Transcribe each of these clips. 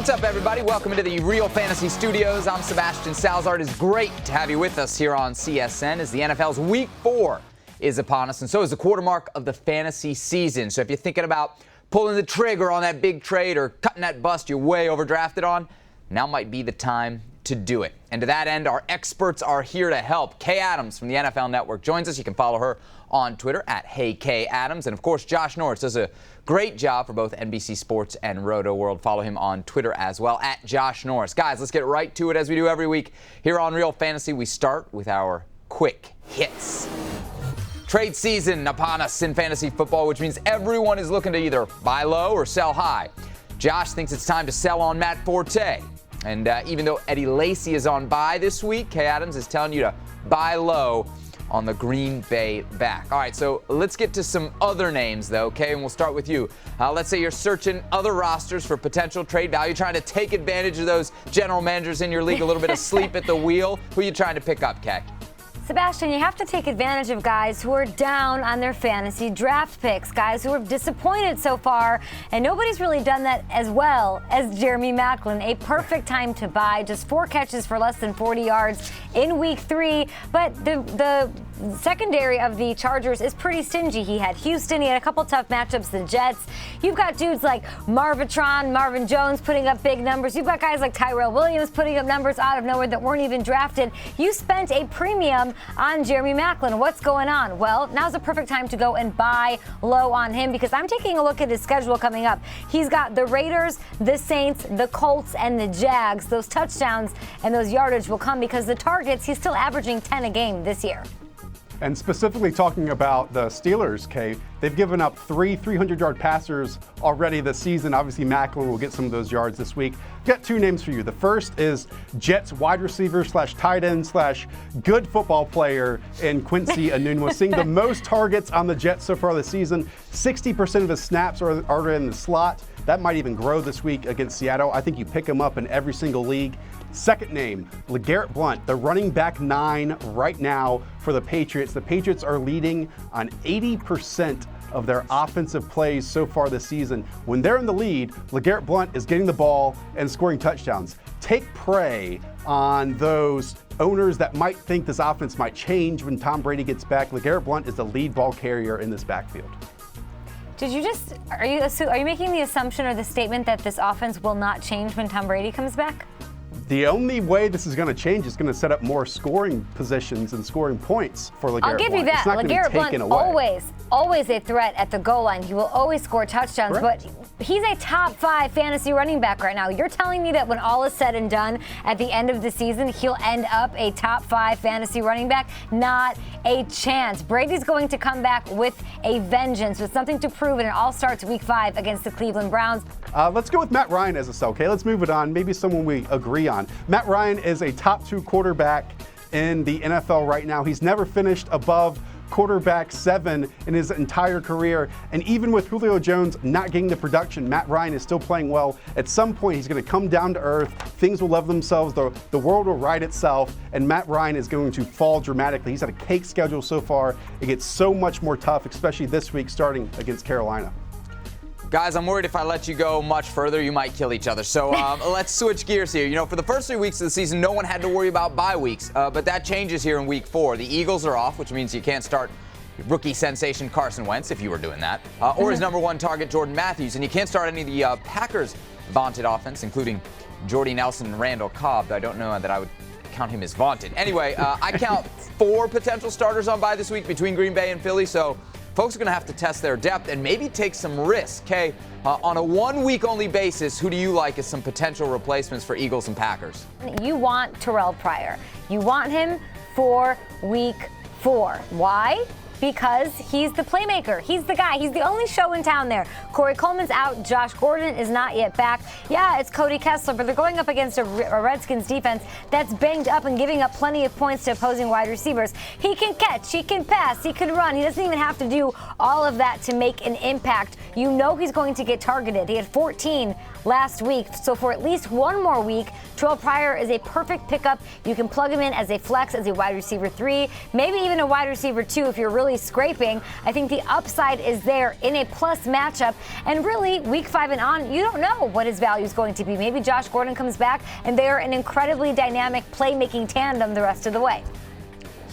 What's up, everybody? Welcome into the Real Fantasy Studios. I'm Sebastian Salazar. It is great to have you with us here on CSN as the NFL's Week 4 is upon us, and so is the quarter mark of the fantasy season. So if you're thinking about pulling the trigger on that big trade or cutting that bust you're way overdrafted on, now might be the time to do it. And to that end, our experts are here to help. Kay Adams from the NFL Network joins us. You can follow her on Twitter at HeyKAdams. And of course, Josh Norris does a great job for both NBC Sports and Roto World. Follow him on Twitter as well at Josh Norris. Guys, let's get right to it as we do every week here on Real Fantasy. We start with our quick hits. Trade season upon us in fantasy football, which means everyone is looking to either buy low or sell high. Josh thinks it's time to sell on Matt Forte. And even though Eddie Lacy is on bye this week, Kay Adams is telling you to buy low on the Green Bay back. All right, so let's get to some other names, though, okay? And we'll start with you. Let's say you're searching other rosters for potential trade value, trying to take advantage of those general managers in your league, a little bit of sleep at the wheel. Who are you trying to pick up, Kay? Sebastian, you have to take advantage of guys who are down on their fantasy draft picks, guys who are disappointed so far, and nobody's really done that as well as Jeremy Maclin. A perfect time to buy, just 4 catches for less than 40 yards in week 3, but the secondary of the Chargers is pretty stingy. He had Houston, he had a couple tough matchups, the Jets. You've got dudes like Marvin Jones putting up big numbers. You've got guys like Tyrell Williams putting up numbers out of nowhere that weren't even drafted. You spent a premium on Jeremy Maclin. What's going on? Well, now's the perfect time to go and buy low on him because I'm taking a look at his schedule coming up. He's got the Raiders, the Saints, the Colts, and the Jags. Those touchdowns and those yardage will come because the targets, he's still averaging 10 a game this year. And specifically talking about the Steelers, Kay, they've given up 3 300-yard passers already this season. Obviously, Maclin will get some of those yards this week. Got 2 names for you. The first is Jets wide receiver / tight end / good football player in Quincy Enunwa, seeing the most targets on the Jets so far this season. 60% of his snaps are in the slot. That might even grow this week against Seattle. I think you pick him up in every single league. Second name, LeGarrette Blount, the running back 9 right now for the Patriots. The Patriots are leading on 80% of their offensive plays so far this season. When they're in the lead, LeGarrette Blount is getting the ball and scoring touchdowns. Take prey on those owners that might think this offense might change when Tom Brady gets back. LeGarrette Blount is the lead ball carrier in this backfield. Are you making the assumption or the statement that this offense will not change when Tom Brady comes back? The only way this is going to change is going to set up more scoring positions and scoring points for LeGarrette Blount. I'll give you that. LeGarrette Blount always a threat at the goal line. He will always score touchdowns, Correct. But he's a top 5 fantasy running back right now. You're telling me that when all is said and done at the end of the season, he'll end up a top 5 fantasy running back? Not a chance. Brady's going to come back with a vengeance, with something to prove, and it all starts week 5 against the Cleveland Browns. Let's go with Matt Ryan as a sell. Okay, let's move it on. Maybe someone we agree on. Matt Ryan is a top 2 quarterback in the NFL right now. He's never finished above quarterback 7 in his entire career. And even with Julio Jones not getting the production, Matt Ryan is still playing well. At some point, he's going to come down to earth. Things will love themselves. The world will right itself. And Matt Ryan is going to fall dramatically. He's had a cake schedule so far. It gets so much more tough, especially this week starting against Carolina. Guys, I'm worried if I let you go much further, you might kill each other. So let's switch gears here. You know, for the first 3 weeks of the season, no one had to worry about bye weeks, but that changes here in week 4. The Eagles are off, which means you can't start rookie sensation Carson Wentz, if you were doing that, or his number 1 target, Jordan Matthews, and you can't start any of the Packers' vaunted offense, including Jordy Nelson and Randall Cobb, though I don't know that I would count him as vaunted. Anyway, I count 4 potential starters on bye this week between Green Bay and Philly, so folks are going to have to test their depth and maybe take some risks. Okay, on a 1-week-only basis, who do you like as some potential replacements for Eagles and Packers? You want Terrell Pryor. You want him for week 4. Why? Because he's the playmaker. He's the guy. He's the only show in town there. Corey Coleman's out. Josh Gordon is not yet back. Yeah, it's Cody Kessler, but they're going up against a Redskins defense that's banged up and giving up plenty of points to opposing wide receivers. He can catch, he can pass, he can run. He doesn't even have to do all of that to make an impact. You know he's going to get targeted. He had 14 last week, so for at least one more week, Terrell Pryor is a perfect pickup. You can plug him in as a flex, as a wide receiver 3, maybe even a wide receiver 2 if you're really barely scraping. I think the upside is there in a plus matchup. And really, week 5 and on, you don't know what his value is going to be. Maybe Josh Gordon comes back and they are an incredibly dynamic playmaking tandem the rest of the way.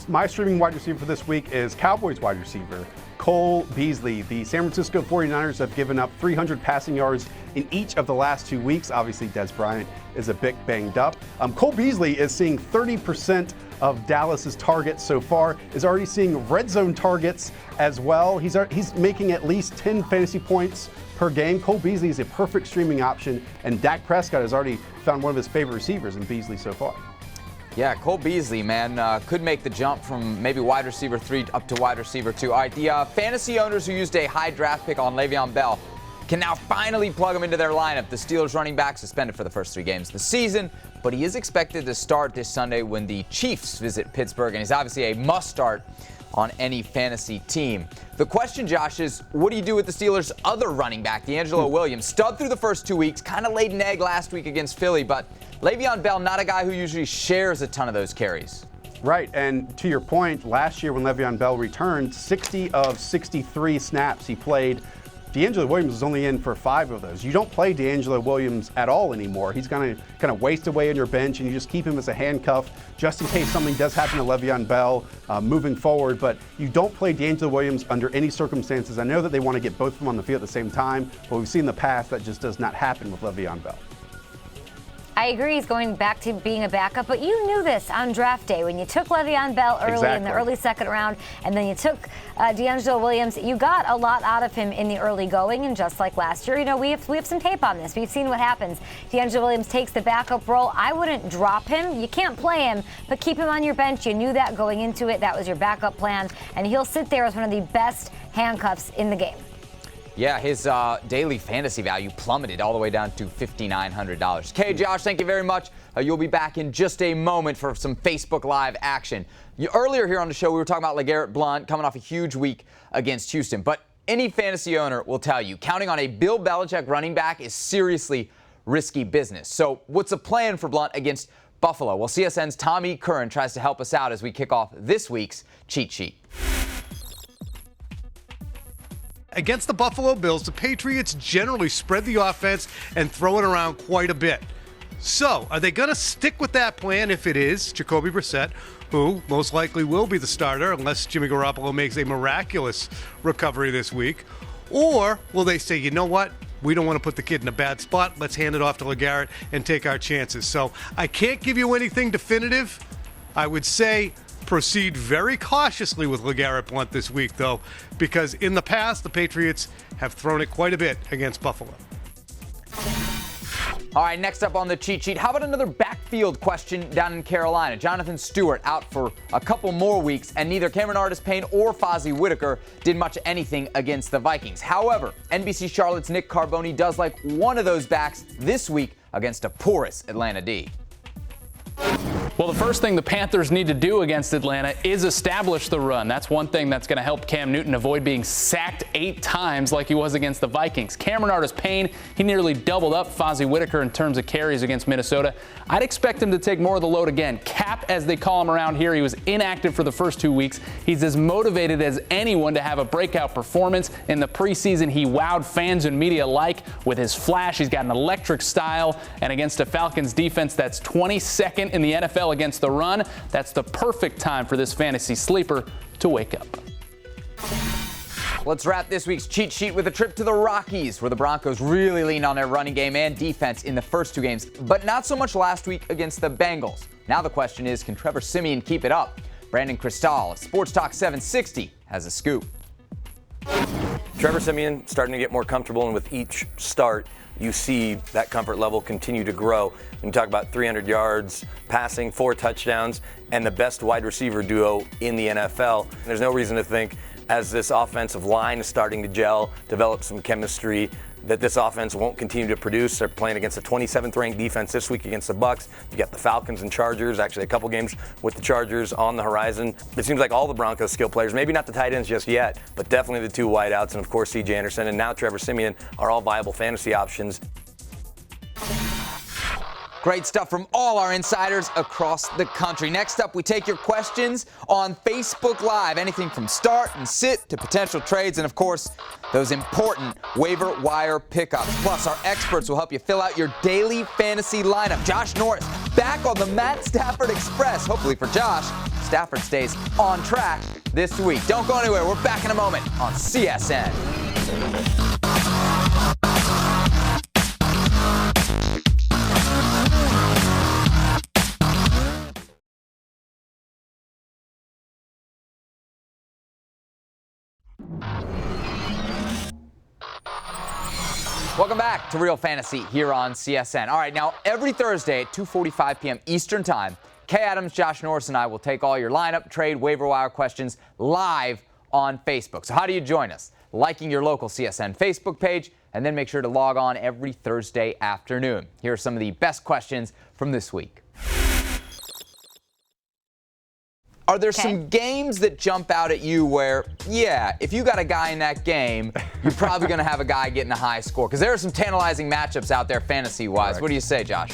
My streaming wide receiver for this week is Cowboys wide receiver Cole Beasley. The San Francisco 49ers have given up 300 passing yards in each of the last 2 weeks. Obviously, Des Bryant is a bit banged up. Cole Beasley is seeing 30% of Dallas's targets so far, is already seeing red zone targets as well. He's making at least 10 fantasy points per game. Cole Beasley is a perfect streaming option, and Dak Prescott has already found one of his favorite receivers in Beasley so far. Yeah, Cole Beasley, man, could make the jump from maybe wide receiver 3 up to wide receiver 2. All right, the fantasy owners who used a high draft pick on Le'Veon Bell can now finally plug him into their lineup. The Steelers running back suspended for the first 3 games of the season, but he is expected to start this Sunday when the Chiefs visit Pittsburgh, and he's obviously a must-start on any fantasy team. The question, Josh, is what do you do with the Steelers' other running back, D'Angelo Williams? Stud through the first 2 weeks, kind of laid an egg last week against Philly, but Le'Veon Bell, not a guy who usually shares a ton of those carries. Right, and to your point, last year when Le'Veon Bell returned, 60 of 63 snaps he played. D'Angelo Williams is only in for 5 of those. You don't play D'Angelo Williams at all anymore. He's going to kind of waste away on your bench, and you just keep him as a handcuff just in case something does happen to Le'Veon Bell moving forward. But you don't play D'Angelo Williams under any circumstances. I know that they want to get both of them on the field at the same time, but we've seen in the past that just does not happen with Le'Veon Bell. I agree he's going back to being a backup, but you knew this on draft day when you took Le'Veon Bell early in the early second round, and then you took D'Angelo Williams. You got a lot out of him in the early going, and just like last year, you know, we have some tape on this. We've seen what happens. D'Angelo Williams takes the backup role. I wouldn't drop him. You can't play him, but keep him on your bench. You knew that going into it. That was your backup plan, and he'll sit there as one of the best handcuffs in the game. Yeah, his daily fantasy value plummeted all the way down to $5,900. Okay, Josh, thank you very much. You'll be back in just a moment for some Facebook Live action. Earlier here on the show, we were talking about LeGarrette Blount coming off a huge week against Houston. But any fantasy owner will tell you, counting on a Bill Belichick running back is seriously risky business. So what's the plan for Blount against Buffalo? Well, CSN's Tommy Curran tries to help us out as we kick off this week's Cheat Sheet. Against the Buffalo Bills, the Patriots generally spread the offense and throw it around quite a bit. So, are they going to stick with that plan if it is Jacoby Brissett, who most likely will be the starter unless Jimmy Garoppolo makes a miraculous recovery this week? Or will they say, you know what? We don't want to put the kid in a bad spot. Let's hand it off to LeGarrette and take our chances. So, I can't give you anything definitive. I would say proceed very cautiously with LeGarrette Blount this week, though, because in the past, the Patriots have thrown it quite a bit against Buffalo. All right, next up on the cheat sheet, how about another backfield question down in Carolina? Jonathan Stewart out for a couple more weeks, and neither Cameron Artis-Payne or Fozzie Whitaker did much of anything against the Vikings. However, NBC Charlotte's Nick Carboni does like one of those backs this week against a porous Atlanta D. Well, the first thing the Panthers need to do against Atlanta is establish the run. That's one thing that's going to help Cam Newton avoid being sacked 8 times like he was against the Vikings. Cameron Artis-Payne, he nearly doubled up Fozzie Whitaker in terms of carries against Minnesota. I'd expect him to take more of the load again. Cap, as they call him around here, he was inactive for the first 2 weeks. He's as motivated as anyone to have a breakout performance. In the preseason, he wowed fans and media alike with his flash. He's got an electric style, and against a Falcons defense that's 22nd in the NFL against the run, that's the perfect time for this fantasy sleeper to wake up. Let's wrap this week's cheat sheet with a trip to the Rockies, where the Broncos really leaned on their running game and defense in the first 2 games, but not so much last week against the Bengals. Now the question is, can Trevor Siemian keep it up? Brandon Cristal of Sports Talk 760 has a scoop. Trevor Siemian starting to get more comfortable, and with each start, you see that comfort level continue to grow. When you talk about 300 yards passing, 4 touchdowns, and the best wide receiver duo in the NFL, there's no reason to think, as this offensive line is starting to gel, develop some chemistry, that this offense won't continue to produce. They're playing against a 27th ranked defense this week against the Bucs. You got the Falcons and Chargers, actually a couple games with the Chargers on the horizon. It seems like all the Broncos skill players, maybe not the tight ends just yet, but definitely the 2 wideouts, and of course C.J. Anderson and now Trevor Siemian are all viable fantasy options. Great stuff from all our insiders across the country. Next up, we take your questions on Facebook Live. Anything from start and sit to potential trades and, of course, those important waiver wire pickups. Plus, our experts will help you fill out your daily fantasy lineup. Josh Norris back on the Matt Stafford Express. Hopefully for Josh, Stafford stays on track this week. Don't go anywhere. We're back in a moment on CSN. Welcome back to Real Fantasy here on CSN. All right, now every Thursday at 2:45 p.m. Eastern Time, Adams, Josh Norris, and I will take all your lineup, trade, waiver wire questions live on Facebook. So how do you join us? Liking your local CSN Facebook page, and then make sure to log on every Thursday afternoon. Here are some of the best questions from this week. Are there some games that jump out at you where, yeah, if you got a guy in that game, you're probably going to have a guy getting a high score? Because there are some tantalizing matchups out there fantasy-wise. Correct. What do you say, Josh?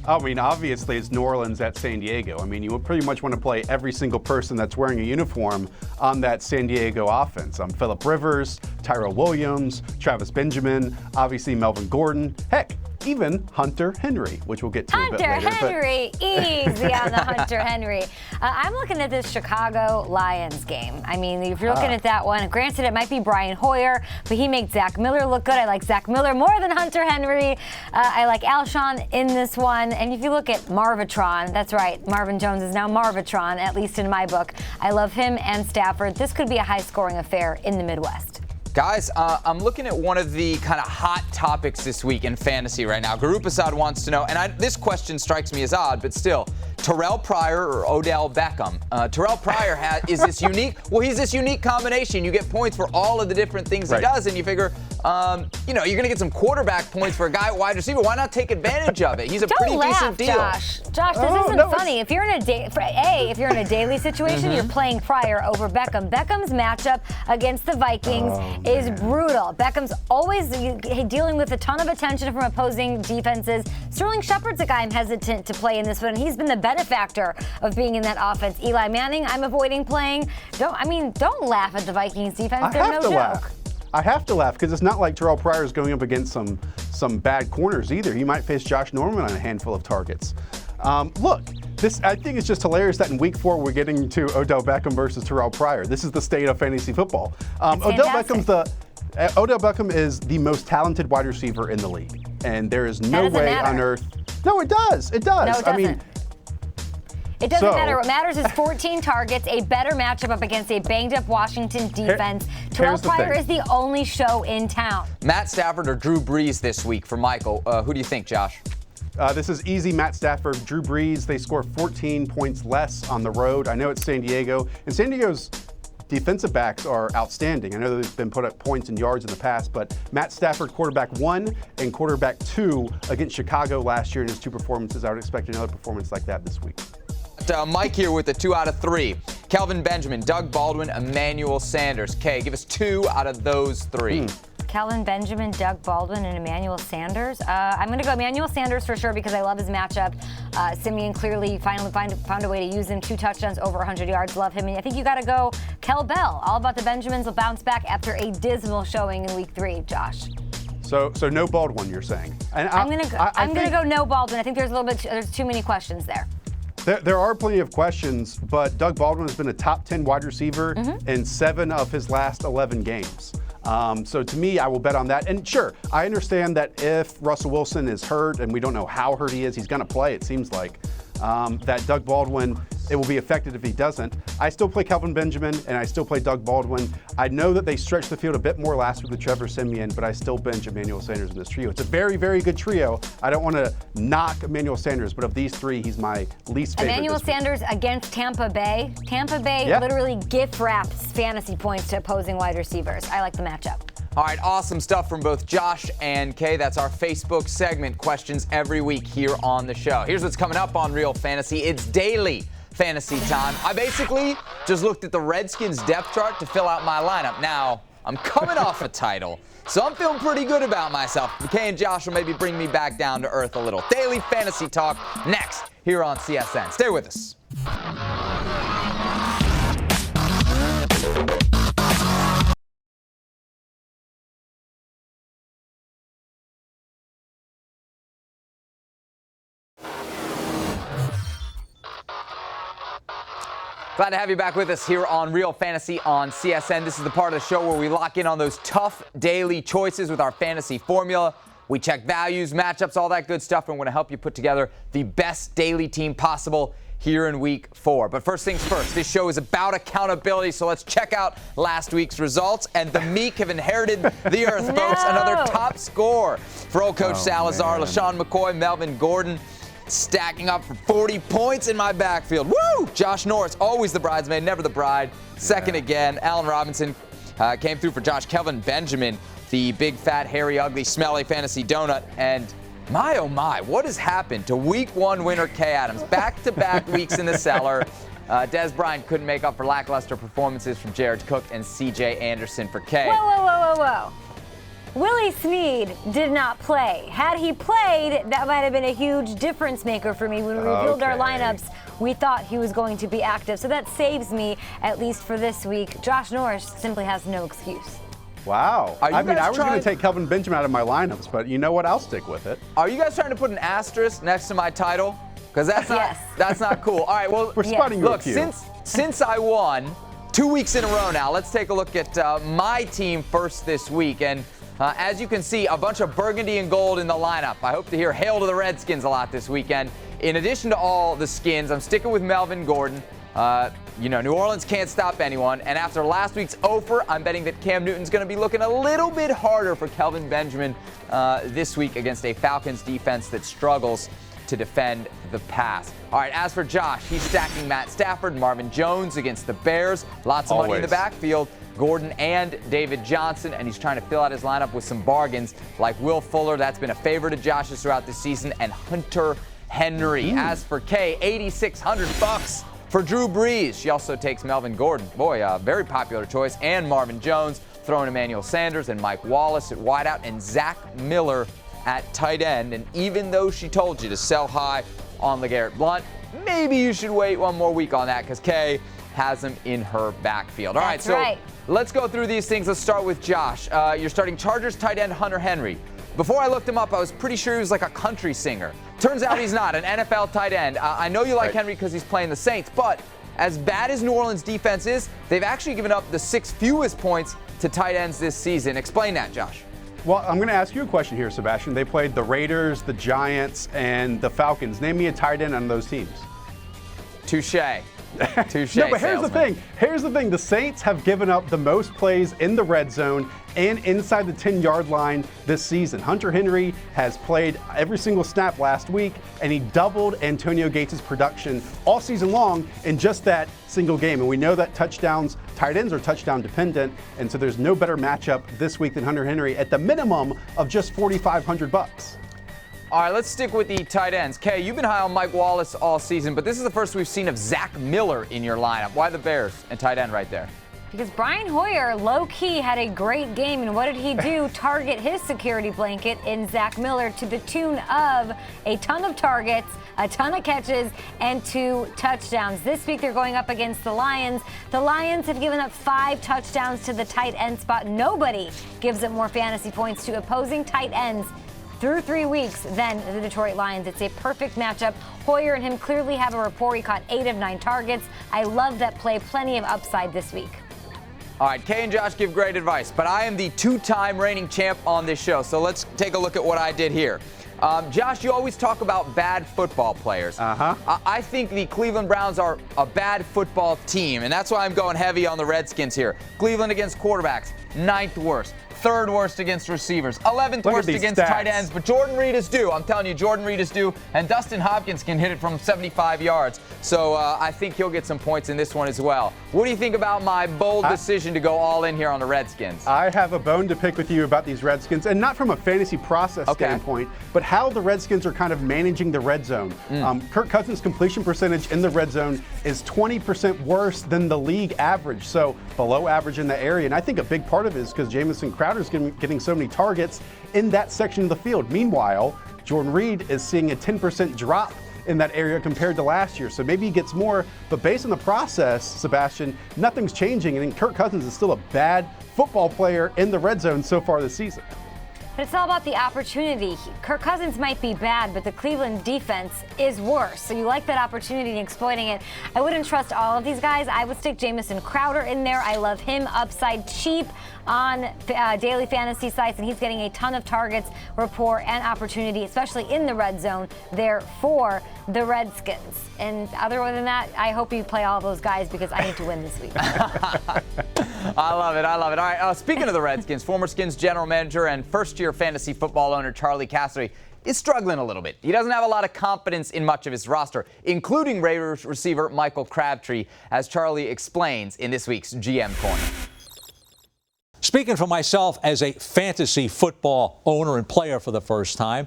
I mean, obviously, it's New Orleans at San Diego. I mean, you would pretty much want to play every single person that's wearing a uniform on that San Diego offense. Phillip Rivers, Tyrell Williams, Travis Benjamin, obviously Melvin Gordon. Heck, even Hunter Henry, which we'll get to a bit later. Hunter Henry, easy on the Hunter Henry. I'm looking at this Chicago Lions game. I mean, if you're looking at that one, granted it might be Brian Hoyer, but he makes Zach Miller look good. I like Zach Miller more than Hunter Henry. I like Alshon in this one. And if you look at Marvitron, that's right, Marvin Jones is now Marvitron, at least in my book. I love him and Stafford. This could be a high-scoring affair in the Midwest. Guys, I'm looking at one of the kind of hot topics this week in fantasy right now. Garupasad wants to know, and this question strikes me as odd, but still, Terrell Pryor or Odell Beckham? Terrell Pryor is this unique. Well, he's this unique combination. You get points for all of the different things he does, and you figure, you're going to get some quarterback points for a guy at wide receiver. Why not take advantage of it? He's a pretty decent deal. Josh, this isn't funny. If you're in a daily situation, you're playing Pryor over Beckham. Beckham's matchup against the Vikings is brutal. Beckham's always dealing with a ton of attention from opposing defenses. Sterling Shepard's a guy I'm hesitant to play in this one. He's been the benefactor of being in that offense. Eli Manning, I'm avoiding playing. Don't laugh at the Vikings defense. They're no joke. I have to laugh because it's not like Terrell Pryor is going up against some bad corners either. He might face Josh Norman on a handful of targets. Look, I think it's just hilarious that in Week 4 we're getting to Odell Beckham versus Terrell Pryor. This is the state of fantasy football. Odell Beckham is the most talented wide receiver in the league, and there is no way on earth. No, it does. It does. No, it doesn't. I mean. It doesn't matter. What matters is 14 targets, a better matchup up against a banged-up Washington defense. Terrell Pryor is the only show in town. Matt Stafford or Drew Brees this week for Michael. Who do you think, Josh? This is easy. Matt Stafford, Drew Brees. They score 14 points less on the road. I know it's San Diego, and San Diego's defensive backs are outstanding. I know they've been put up points and yards in the past, but Matt Stafford, quarterback 1 and quarterback 2 against Chicago last year in his 2 performances. I would expect another performance like that this week. Mike here with the 2 out of 3. Kelvin Benjamin, Doug Baldwin, Emmanuel Sanders. Kay, give us 2 out of those 3. Kelvin Benjamin, Doug Baldwin, and Emmanuel Sanders. I'm going to go Emmanuel Sanders for sure because I love his matchup. Simeon clearly finally found a way to use him. 2 touchdowns, over 100 yards. Love him. And I think you got to go Kel Bell. All about the Benjamins will bounce back after a dismal showing in Week 3, Josh. So no Baldwin, you're saying? And I'm going to go no Baldwin. I think there's too many questions there. There are plenty of questions, but Doug Baldwin has been a top 10 wide receiver in 7 of his last 11 games. So to me, I will bet on that. And sure, I understand that if Russell Wilson is hurt and we don't know how hurt he is, he's going to play, it seems like. That Doug Baldwin, it will be affected if he doesn't. I still play Kelvin Benjamin and I still play Doug Baldwin. I know that they stretched the field a bit more last week with Trevor Siemian, but I still bench Emmanuel Sanders in this trio. It's a very, very good trio. I don't want to knock Emmanuel Sanders, but of these 3, he's my least favorite. Emmanuel Sanders against Tampa Bay. Tampa Bay literally gift wraps fantasy points to opposing wide receivers. I like the matchup. All right, awesome stuff from both Josh and Kay. That's our Facebook segment. Questions every week here on the show. Here's what's coming up on Real Fantasy. It's daily fantasy time. I basically just looked at the Redskins depth chart to fill out my lineup. Now, I'm coming off a title, so I'm feeling pretty good about myself. Kay and Josh will maybe bring me back down to earth a little. Daily fantasy talk next here on CSN. Stay with us. Glad to have you back with us here on Real Fantasy on CSN. This is the part of the show where we lock in on those tough daily choices with our fantasy formula. We check values, matchups, all that good stuff, and we're going to help you put together the best daily team possible here in week 4. But first things first, this show is about accountability, so let's check out last week's results. And the meek have inherited the earth, folks. Another top score for old Coach Salazar, LaShawn McCoy, Melvin Gordon, stacking up for 40 points in my backfield. Woo! Josh Norris, always the bridesmaid, never the bride. Second again. Allen Robinson came through for Josh. Kelvin Benjamin, the big, fat, hairy, ugly, smelly fantasy donut. And my, oh my, what has happened to week 1 winner Kay Adams? Back-to-back weeks in the cellar. Des Bryant couldn't make up for lackluster performances from Jared Cook and C.J. Anderson for Kay. Whoa. Willie Snead did not play. Had he played, that might have been a huge difference maker for me. When we revealed our lineups, we thought he was going to be active. So that saves me, at least for this week. Josh Norris simply has no excuse. Wow. I was going to take Kelvin Benjamin out of my lineups, but you know what? I'll stick with it. Are you guys trying to put an asterisk next to my title? Because that's not cool. All right, well, we're spotting you. Look, since I won 2 weeks in a row now, let's take a look at my team first this week. And as you can see, a bunch of burgundy and gold in the lineup. I hope to hear hail to the Redskins a lot this weekend. In addition to all the skins, I'm sticking with Melvin Gordon. New Orleans can't stop anyone. And after last week's offer, I'm betting that Cam Newton's going to be looking a little bit harder for Kelvin Benjamin this week against a Falcons defense that struggles to defend the pass. All right, as for Josh, he's stacking Matt Stafford, Marvin Jones against the Bears. Lots of money in the backfield. Gordon and David Johnson, and he's trying to fill out his lineup with some bargains like Will Fuller. That's been a favorite of Josh's throughout the season, and Hunter Henry. As for Kay, $8,600 for Drew Brees. She also takes Melvin Gordon. Boy, a very popular choice. And Marvin Jones, throwing Emmanuel Sanders and Mike Wallace at wideout and Zach Miller at tight end. And even though she told you to sell high on LeGarrette Blount, maybe you should wait one more week on that because Kay has him in her backfield. All right, so let's go through these things. Let's start with Josh. You're starting Chargers tight end Hunter Henry. Before I looked him up, I was pretty sure he was like a country singer. Turns out he's not, an NFL tight end. I know you like Henry because he's playing the Saints, but as bad as New Orleans defense is, they've actually given up the 6th fewest points to tight ends this season. Explain that, Josh. Well, I'm going to ask you a question here, Sebastian. They played the Raiders, the Giants, and the Falcons. Name me a tight end on those teams. Touche. Touche. No, but here's the thing. Here's the thing. The Saints have given up the most plays in the red zone and inside the 10-yard line this season. Hunter Henry has played every single snap last week, and he doubled Antonio Gates' production all season long in just that single game. And we know that tight ends are touchdown dependent, and so there's no better matchup this week than Hunter Henry at the minimum of just $4,500. All right, let's stick with the tight ends. Kay, you've been high on Mike Wallace all season, but this is the first we've seen of Zach Miller in your lineup. Why the Bears and tight end right there? Because Brian Hoyer, low-key, had a great game, and what did he do? Target his security blanket in Zach Miller to the tune of a ton of targets, a ton of catches, and 2 touchdowns. This week they're going up against the Lions. The Lions have given up 5 touchdowns to the tight end spot. Nobody gives up more fantasy points to opposing tight ends through 3 weeks than the Detroit Lions. It's a perfect matchup. Hoyer and him clearly have a rapport. He caught 8 of 9 targets. I love that play. Plenty of upside this week. All right, Kay and Josh give great advice, but I am the 2-time reigning champ on this show, so let's take a look at what I did here. Josh, you always talk about bad football players. I think the Cleveland Browns are a bad football team, and that's why I'm going heavy on the Redskins here. Cleveland against quarterbacks, 9th worst. third worst against receivers, 11th Look at worst these against stats. tight ends, but Jordan Reed is due. I'm telling you, Jordan Reed is due, and Dustin Hopkins can hit it from 75 yards. So I think he'll get some points in this one as well. What do you think about my bold decision to go all in here on the Redskins? I have a bone to pick with you about these Redskins, and not from a fantasy process standpoint, but how the Redskins are kind of managing the red zone. Kirk Cousins' completion percentage in the red zone is 20% worse than the league average, so below average in the area. And I think a big part of it is because Jamison Crowder's getting so many targets in that section of the field. Meanwhile, Jordan Reed is seeing a 10% drop in that area compared to last year. So maybe he gets more, but based on the process, Sebastian, nothing's changing. And Kirk Cousins is still a bad football player in the red zone so far this season. But it's all about the opportunity. Kirk Cousins might be bad, but the Cleveland defense is worse. So you like that opportunity and exploiting it. I wouldn't trust all of these guys. I would stick Jamison Crowder in there. I love him upside cheap on daily fantasy sites, and he's getting a ton of targets, rapport, and opportunity, especially in the red zone there for the Redskins. And other than that, I hope you play all those guys because I need to win this week. I love it. I love it. All right. Speaking of the Redskins, former Skins general manager and first-year fantasy football owner Charlie Cassidy is struggling a little bit. He doesn't have a lot of confidence in much of his roster, including Raiders receiver Michael Crabtree, as Charlie explains in this week's GM Corner. Speaking for myself as a fantasy football owner and player for the first time,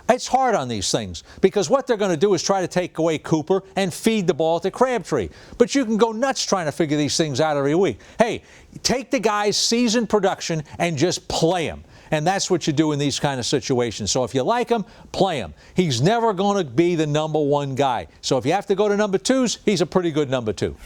it's hard on these things because what they're going to do is try to take away Cooper and feed the ball to Crabtree. But you can go nuts trying to figure these things out every week. Hey, take the guy's season production and just play him. And that's what you do in these kind of situations. So if you like him, play him. He's never going to be the number one guy. So if you have to go to number twos, he's a pretty good number two.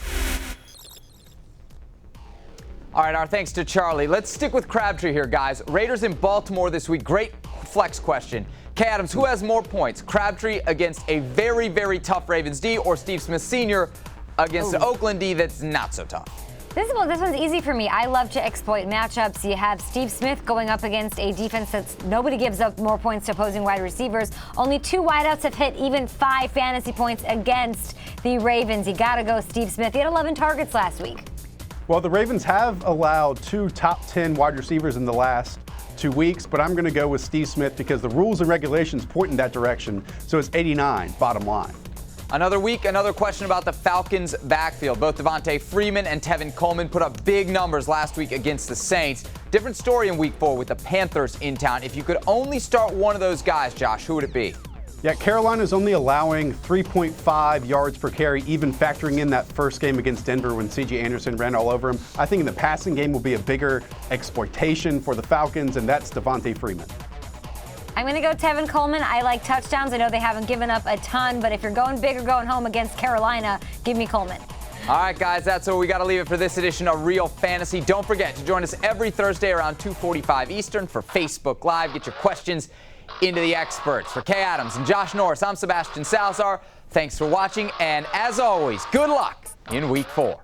All right, our thanks to Charlie. Let's stick with Crabtree here, guys. Raiders in Baltimore this week. Great flex question. K. Adams, who has more points? Crabtree against a very, very tough Ravens D, or Steve Smith Sr. against an Oakland D that's not so tough? This one's easy for me. I love to exploit matchups. You have Steve Smith going up against a defense that's nobody gives up more points to opposing wide receivers. Only 2 wideouts have hit even 5 fantasy points against the Ravens. You got to go Steve Smith. He had 11 targets last week. Well, the Ravens have allowed 2 top 10 wide receivers in the last 2 weeks, but I'm going to go with Steve Smith because the rules and regulations point in that direction. So it's 89, bottom line. Another week, another question about the Falcons' backfield. Both Devontae Freeman and Tevin Coleman put up big numbers last week against the Saints. Different story in Week 4 with the Panthers in town. If you could only start one of those guys, Josh, who would it be? Yeah, Carolina's only allowing 3.5 yards per carry, even factoring in that first game against Denver when C.J. Anderson ran all over him. I think in the passing game will be a bigger exploitation for the Falcons, and that's Devontae Freeman. I'm going to go Tevin Coleman. I like touchdowns. I know they haven't given up a ton, but if you're going big or going home against Carolina, give me Coleman. All right, guys, that's where we got to leave it for this edition of Real Fantasy. Don't forget to join us every Thursday around 2:45 Eastern for Facebook Live. Get your questions into the experts. For K. Adams and Josh Norris, I'm Sebastian Salazar. Thanks for watching, and as always, good luck in Week 4.